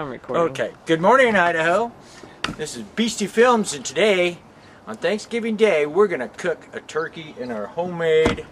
I'm recording. Okay. Good morning, Idaho. This is Beasty Films, and today, on Thanksgiving Day, we're going to cook a turkey in our homemade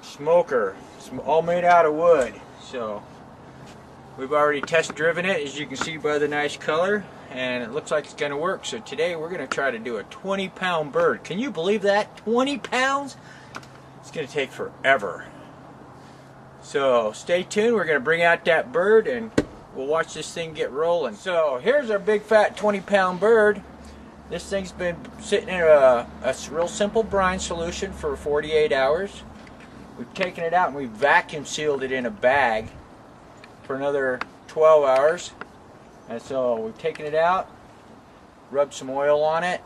smoker. It's all made out of wood. So, we've already test driven it, as you can see by the nice color, and it looks like it's going to work. So today, we're going to try to do a 20-pound bird. Can you believe that? 20 pounds? It's going to take forever. So stay tuned, we're going to bring out that bird and we'll watch this thing get rolling. So here's our big fat 20-pound bird. This thing's been sitting in a real simple brine solution for 48 hours. We've taken it out and we've vacuum sealed it in a bag for another 12 hours. And so we've taken it out, rubbed some oil on it,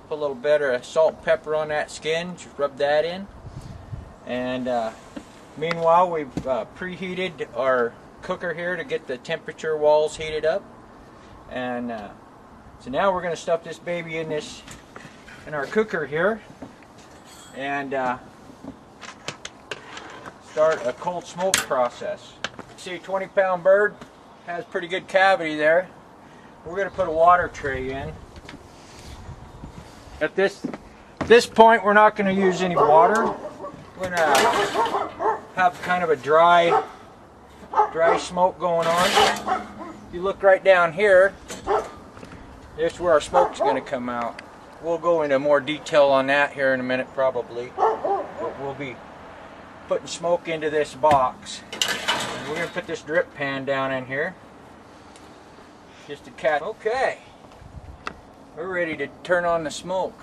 put a little bit of salt and pepper on that skin, just rub that in. And meanwhile, we've preheated our cooker here to get the temperature walls heated up, and so now we're going to stuff this baby in our cooker here, and start a cold smoke process. See, 20-pound bird has pretty good cavity there. We're going to put a water tray in. At this point, we're not going to use any water. We're going to have kind of a dry smoke going on. If you look right down here, this is where our smoke's going to come out. We'll go into more detail on that here in a minute probably. But we'll be putting smoke into this box. And we're going to put this drip pan down in here. Just to catch. Okay. We're ready to turn on the smoke.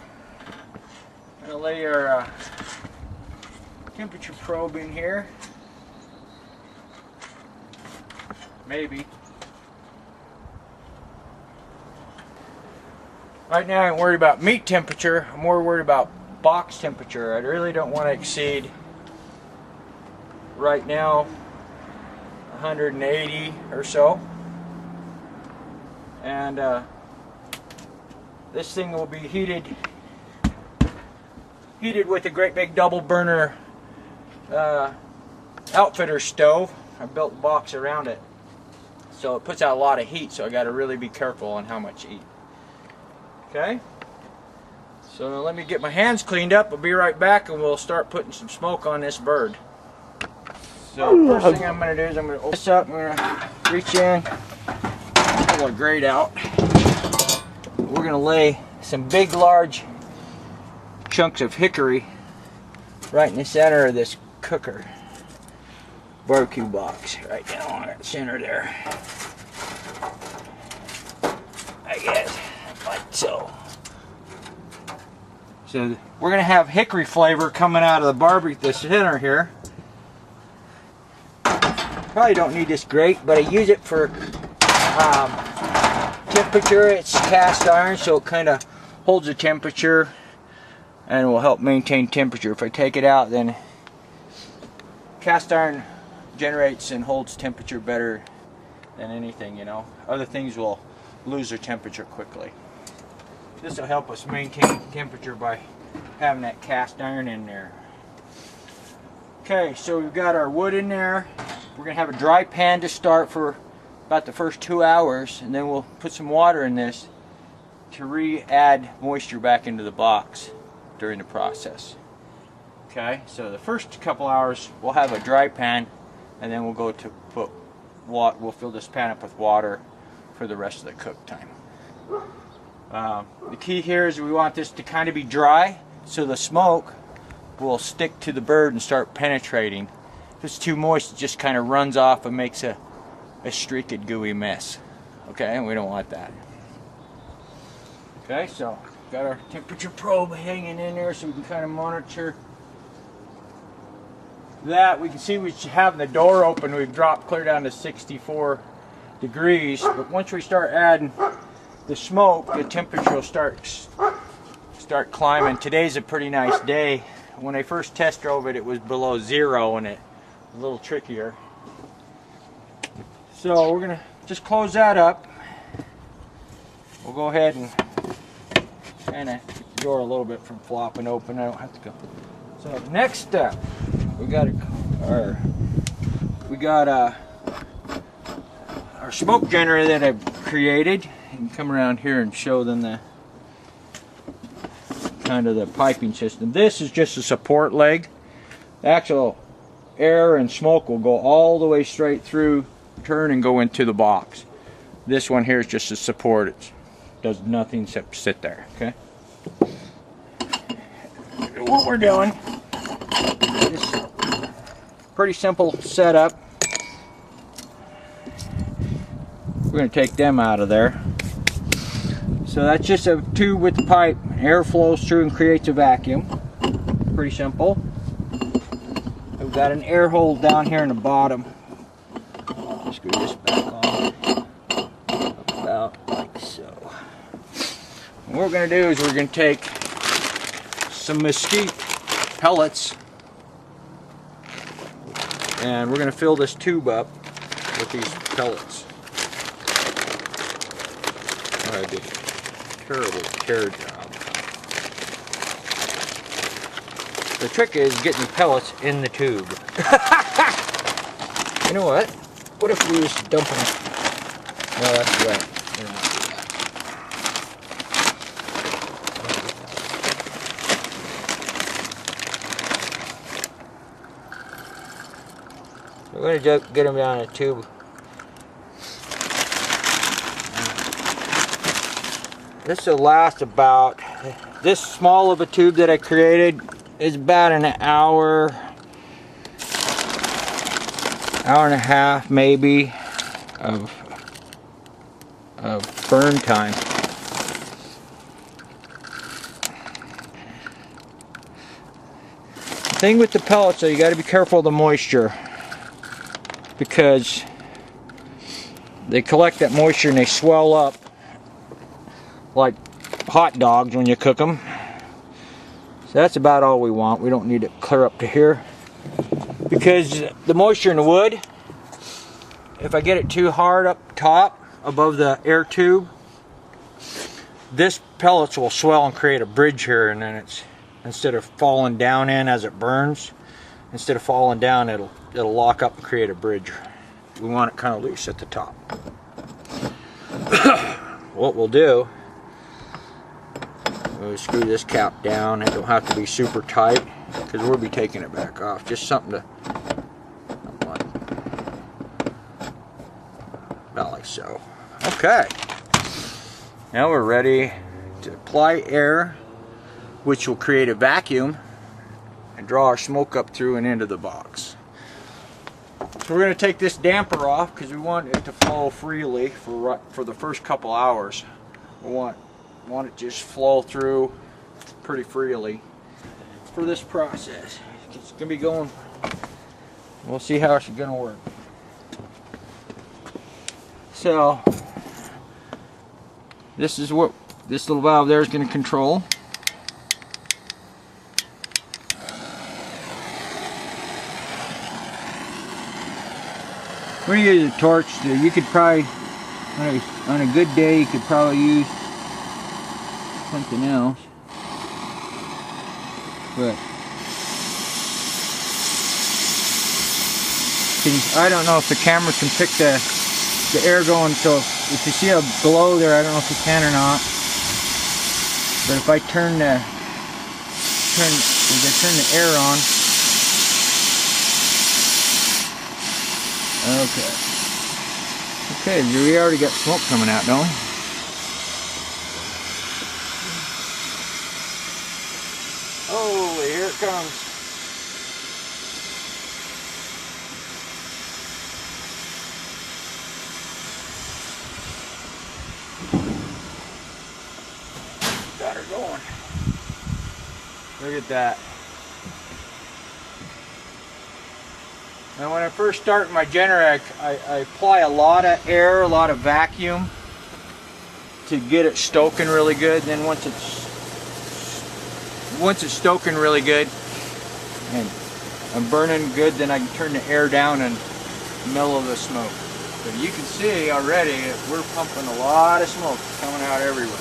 I'm going to lay our temperature probe in here. Maybe. Right now I ain't worried about meat temperature, I'm more worried about box temperature. I really don't want to exceed, right now, 180 or so. And this thing will be heated with a great big double burner outfitter stove. I built the box around it, so it puts out a lot of heat, so I got to really be careful on how much heat. Okay, so let me get my hands cleaned up. I'll be right back and we'll start putting some smoke on this bird. So first thing I'm going to do is I'm going to open this up. I'm going to reach in, pull a grate out. We're going to lay some big large chunks of hickory right in the center of this cooker barbecue box, right down in the center there. I guess, like so. So we're gonna have hickory flavor coming out of the barbecue, the center here. Probably don't need this grate, but I use it for temperature. It's cast iron, so it kind of holds the temperature and will help maintain temperature. If I take it out, then cast iron generates and holds temperature better than anything, you know. Other things will lose their temperature quickly. This will help us maintain temperature by having that cast iron in there. Okay, so we've got our wood in there. We're going to have a dry pan to start for about the first 2 hours, and then we'll put some water in this to re-add moisture back into the box during the process. Okay, so the first couple hours we'll have a dry pan, and then we'll go to put water. We'll fill this pan up with water for the rest of the cook time. The key here is we want this to kind of be dry, so the smoke will stick to the bird and start penetrating. If it's too moist, it just kind of runs off and makes a streaked, gooey mess. Okay, and we don't want that. Okay, so got our temperature probe hanging in there so we can kind of monitor that. We can see we have the door open. We've dropped clear down to 64 degrees, but once we start adding the smoke, the temperature will start climbing. Today's a pretty nice day. When I first test drove it, it was below zero, and it was a little trickier. So we're gonna just close that up. We'll go ahead and kind of keep the door a little bit from flopping open. I don't have to go. So next step, we got our smoke generator that I've created. You can come around here and show them the kind of the piping system. This is just a support leg. The actual air and smoke will go all the way straight through, turn and go into the box. This one here is just a support. It does nothing except sit there. Okay. What we're doing is pretty simple setup. We're going to take them out of there. So that's just a tube with the pipe. Air flows through and creates a vacuum. Pretty simple. We've got an air hole down here in the bottom. Screw this back on. About like so. And what we're going to do is we're going to take some mesquite pellets and we're going to fill this tube up with these pellets. Oh, I did a terrible tear job. The trick is getting the pellets in the tube. You know what? What if we just dump them? No, that's wet. We're not doing that. We're going to get them down in a tube. This will last about, this small of a tube that I created is about an hour and a half maybe of burn time. The thing with the pellets though, you got to be careful of the moisture, because they collect that moisture and they swell up like hot dogs when you cook them. So that's about all we want. We don't need it clear up to here, because the moisture in the wood, if I get it too hard up top above the air tube, this pellets will swell and create a bridge here, and then it's, instead of falling down in as it burns, instead of falling down, it'll lock up and create a bridge. We want it kind of loose at the top. What we'll do, we'll screw this cap down. It don't have to be super tight because we'll be taking it back off. Just something to, about like so. Okay. Now we're ready to apply air, which will create a vacuum and draw our smoke up through and into the box. So we're going to take this damper off because we want it to flow freely for the first couple hours. We want it to just flow through pretty freely for this process. It's going to be going, we'll see how it's going to work. So this is what this little valve there is going to control. We're going to use a torch. You could probably, on a good day, you could probably use something else. But I don't know if the camera can pick the air going. So if you see a glow there, I don't know if you can or not. But if I turn the air on. Okay, we already got smoke coming out, don't we? Holy, here it comes. Got her going. Look at that. Now when I first start my generator, I apply a lot of air, a lot of vacuum to get it stoking really good. And then once it's stoking really good and I'm burning good, then I can turn the air down and mellow the smoke. But you can see already we're pumping a lot of smoke coming out everywhere.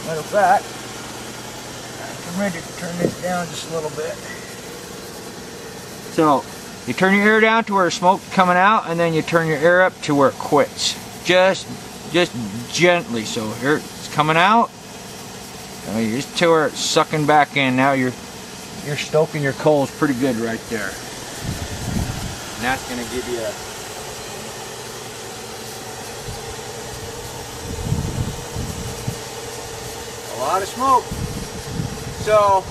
Matter of fact, I'm ready to turn this down just a little bit. So You turn your air down to where the smoke's coming out, and then you turn your air up to where it quits. Just gently. So here it's coming out. You just to where it's sucking back in. Now you're stoking your coals pretty good right there. And that's going to give you a lot of smoke. So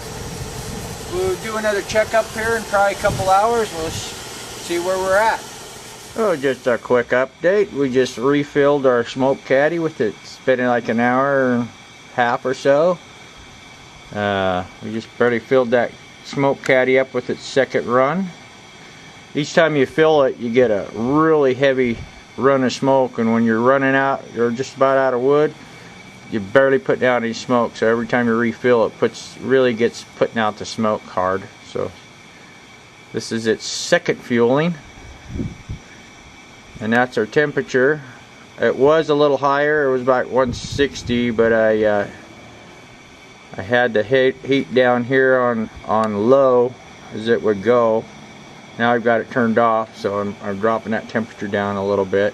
we'll do another checkup here in probably a couple hours. We'll see where we're at. Oh, just a quick update. We just refilled our smoke caddy with it. It's been like an hour and a half or so. We just barely filled that smoke caddy up with its second run. Each time you fill it, you get a really heavy run of smoke, and when you're running out, you're just about out of wood, you barely put down any smoke. So every time you refill it, really gets putting out the smoke hard. So this is its second fueling, and that's our temperature. It was a little higher. It was about 160, but I had the heat down here on low as it would go. Now I've got it turned off, so I'm dropping that temperature down a little bit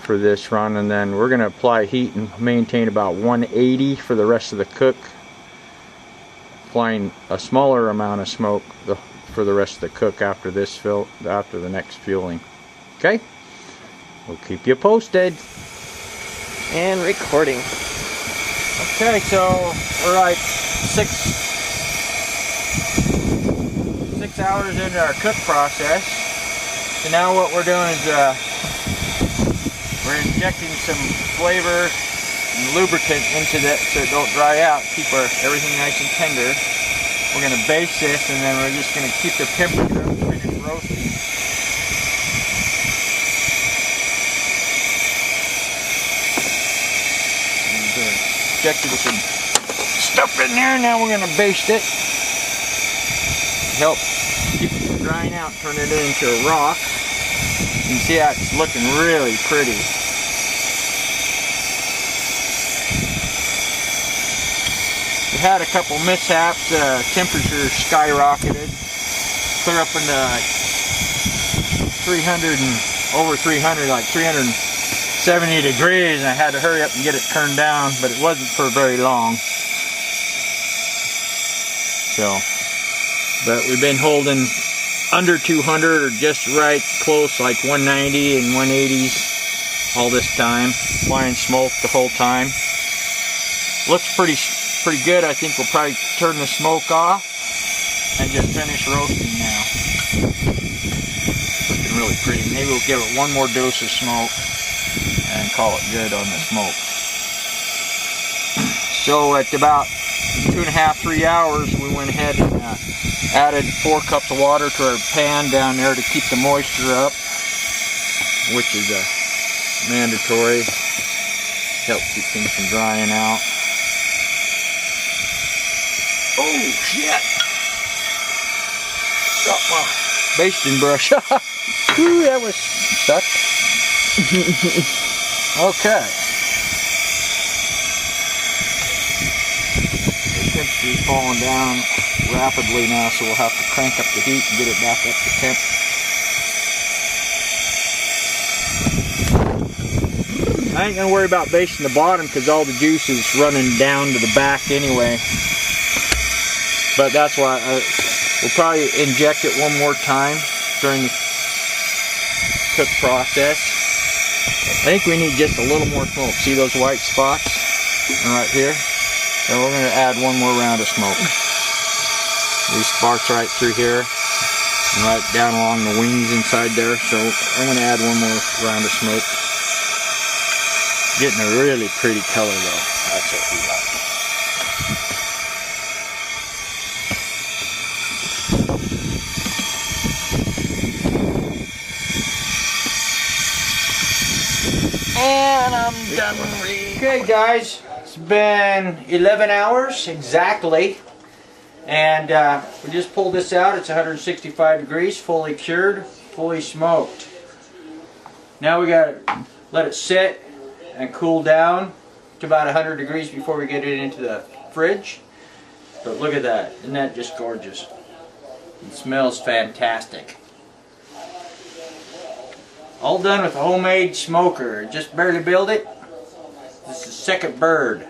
for this run, and then we're going to apply heat and maintain about 180 for the rest of the cook, applying a smaller amount of smoke for the rest of the cook after the next fueling. Okay, we'll keep you posted. And recording. Okay, so we're like six hours into our cook process. So now what we're doing is we're injecting some flavor and lubricant into that so it don't dry out, keep everything nice and tender. We're going to baste this, and then we're just going to keep the temperature up, finish roasting. Injected some stuff in there. Now we're going to baste it. Help keep it from drying out, turn it into a rock. You can see how it's looking really pretty. We had a couple mishaps. Temperature skyrocketed, clear up into like 300 and over 300, like 370 degrees, and I had to hurry up and get it turned down, but it wasn't for very long. So, but we've been holding under 200 or just right close, like 190 and 180s all this time, applying smoke the whole time. Looks pretty good. I think we'll probably turn the smoke off and just finish roasting now. Looking really pretty. Maybe we'll give it one more dose of smoke and call it good on the smoke. So at about 2.5 to 3 hours, we went ahead and added 4 cups of water to our pan down there to keep the moisture up, which is mandatory. Helps keep things from drying out. Oh shit! Got my basting brush. Ooh, that was sucked. Okay. The temperature is falling down rapidly now, so we'll have to crank up the heat and get it back up to temp. I ain't gonna worry about basting the bottom because all the juice is running down to the back anyway. But that's why we'll probably inject it one more time during the cook process. I think we need just a little more smoke. See those white spots right here? So we're going to add one more round of smoke. These sparks right through here and right down along the wings inside there. So I'm going to add one more round of smoke. Getting a really pretty color though. That's what we like. And I'm done. Okay guys, it's been 11 hours exactly, and we just pulled this out. It's 165 degrees, fully cured, fully smoked. Now we got to let it sit and cool down to about 100 degrees before we get it into the fridge. But look at that, isn't that just gorgeous? It smells fantastic. All done with a homemade smoker. Just barely built it. This is the second bird.